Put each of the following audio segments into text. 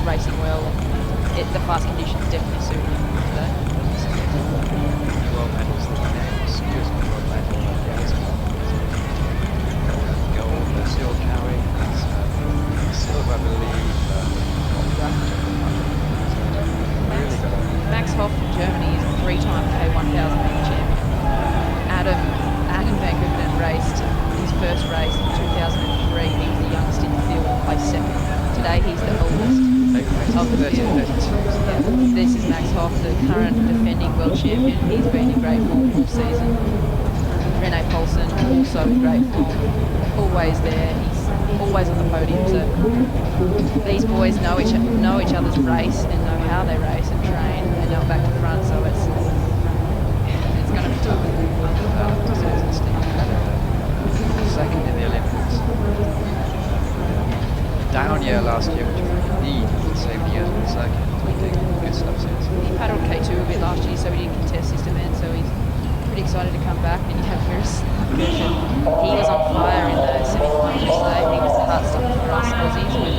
racing well. The fast conditions definitely suit him today. World medals, Stewart's got world medal, gold, silver carry, silver, I believe. Really good. Max Hoff from Germany is a 3-time K1000 meter champion. Adam van Koeverden raced his first race in 2003. He was the youngest in the field and placed second. Today he's the oldest of the field. Yeah. This is Max Hoff, the current defending world champion. He's been in great form all season. René POULSEN also in great form. Always there. He's always on the podium. So these boys know each other's race and know how they race and train. They know back to front. So it's going to be tough. Second in the Olympics. Down year last year, which was indeed the same year as the second. Good stuff since. He paddled K2 a bit last year, so he didn't contest this event. So he's pretty excited to come back. And you have Miroslav. He was on fire in the semi-finals today. He was the heartstopper for us Aussies with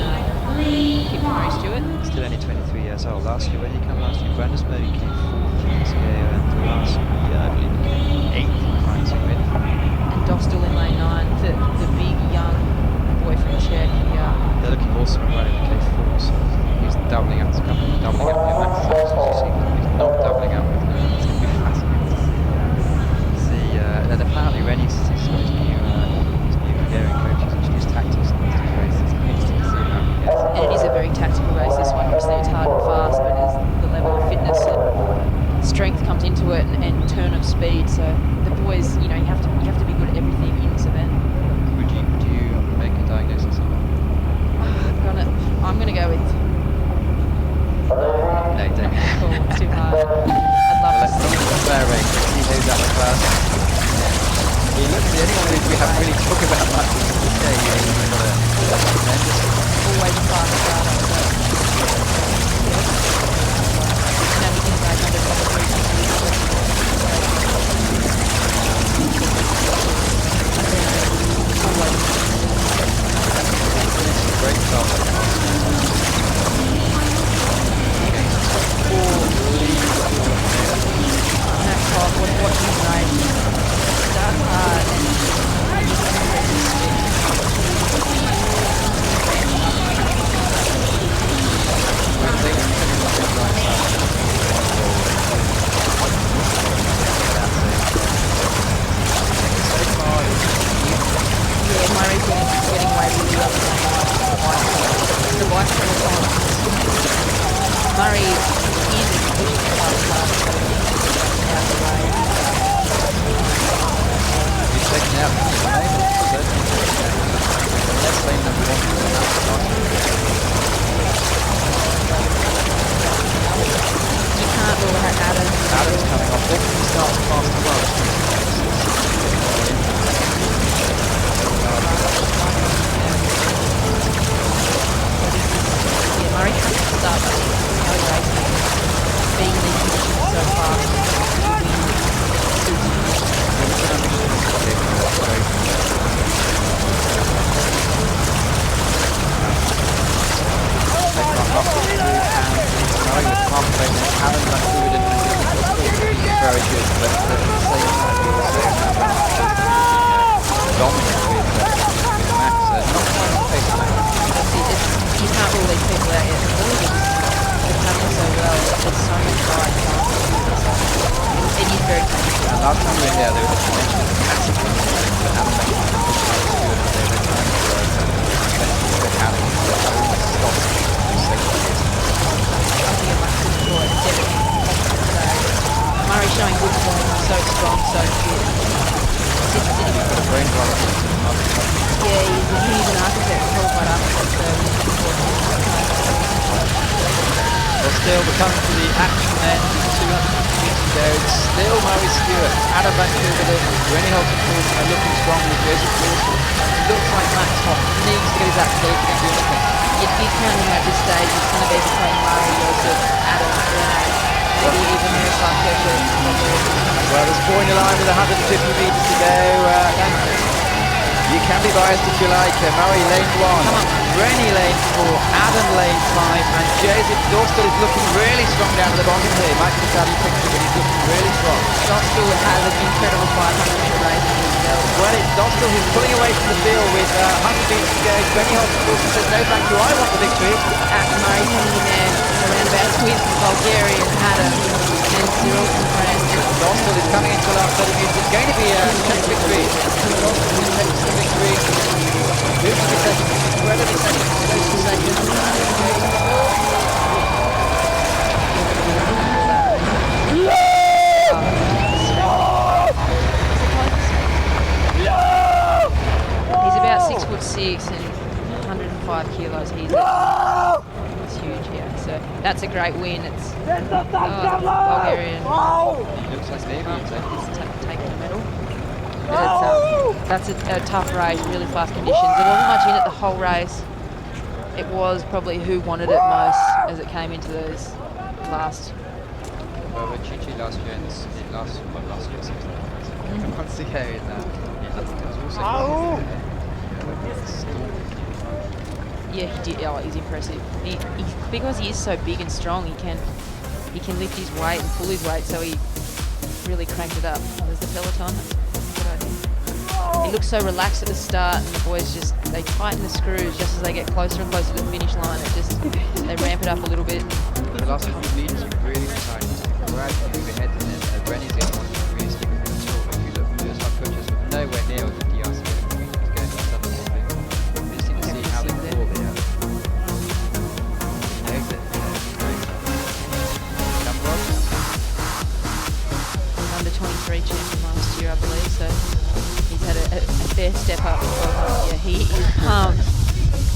Murray Stewart. Still only 23 years old. Last year, when he came last year, Brandenburg came 4th years ago, and last year, I believe, he came 8th in France already. And Dostal in lane 9, the big young boy from Czech. They're looking awesome at running the K4, so he's doubling up. Doubling up here, Max. He's not doubling up with him. It's going to be fascinating to see. And apparently, René's got his new Hungarian coaches introduced tactics into the race. It's interesting to see how he gets. And it is a very tactical race, this one. Obviously, it's hard and fast, but as the level of fitness and strength comes into it, and turn of speed. So the boys, you have to be good at everything in this event. Would you make a diagnosis on that? I'm gonna go with. No, don't. Cool, it's too hard. I'd love Let's to look at the fair race. He knows that first. He looks the only one who we haven't really talked about much today. He's got a tremendous. always a fast starter. Now we can say another conversation. Great start. Next off, what you like, start hard and just yeah, Murray's getting away with the other lane. The bike is on. Murray is pushing the bike out of the way. He's taking out the lane, let's lane number one. You can't rule out Adam's coming off. If he starts fast as well. Yeah, Murray has to start by being in these conditions so fast. Adam van Koeverden very good, but at the same time he also dominant with Max. Not quite on pace now. You can't rule these people out yet. All of them are coming so well. There's so much pride. It is very technical. And last time we were here, there was a massive competition, but Adam van Koeverden was good, and they were trying to Adam stopped the second. Murray showing good form, so strong, so fit. Yeah, he's an architect, qualified architect, so well, still, we're coming to the action then, 200 meters to go. It's still Murray Stewart, Adam van Koeverden, René Holten are looking strong with Josef. Looks like Max Hoff needs to get his act together to do anything. you'd be counting at this stage, it's going to be between Murray, Josef, Adam, René, maybe even Miroslav Kirchhoff. Well, there's a point line with 150 metres to go. You can be biased if you like. Murray lane 1, René lane 4, Adam lane 5, and Josef Dostal is looking really strong down at the bottom here. Might be a picture, but he's looking really strong. Dostal has an incredible 500-metre race under his belt. Well, it's Dostal who's pulling away from the field with 100 metres to go. René Holten says, no thank you, I want the victory. Murray coming in there around about with Bulgarian Adam and Cyrille from France. Dostal is coming into the last 30 metres. It's going to be a check victory. Dostal takes the victory. Who's to be second? Incredibly second. Close to second. He's about 6'6" and 105 kilos. It's huge, yeah. So that's a great win. It's Bulgarian. Looks like maybe Taking the medal. But that's a tough race, really fast conditions. There wasn't much in it the whole race. It was probably who wanted it most as it came into those last. Well, Chichi last year, last year, 6 months ago in it was also Yeah, he did. Oh, he's impressive. Because he is so big and strong, he can lift his weight and pull his weight. So he really cranked it up. There's the peloton. Good idea. He looks so relaxed at the start, and the boys they tighten the screws just as they get closer and closer to the finish line. They ramp it up a little bit. The last 100 metres, you really decide to gradually move ahead, and then René's going to want to really stick with the tour. If you look, those hard coaches were nowhere near the DRC going to something. Interesting to see how they fall there. Exit. Under 23 champion last year, I believe. So he's had a fair step up. Yeah, he is pumped.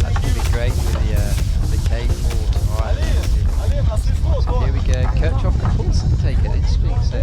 That's going to be great with the K4. Alright, let's see. So here we go. Kirchhoff and Poulsen take it. Interesting. So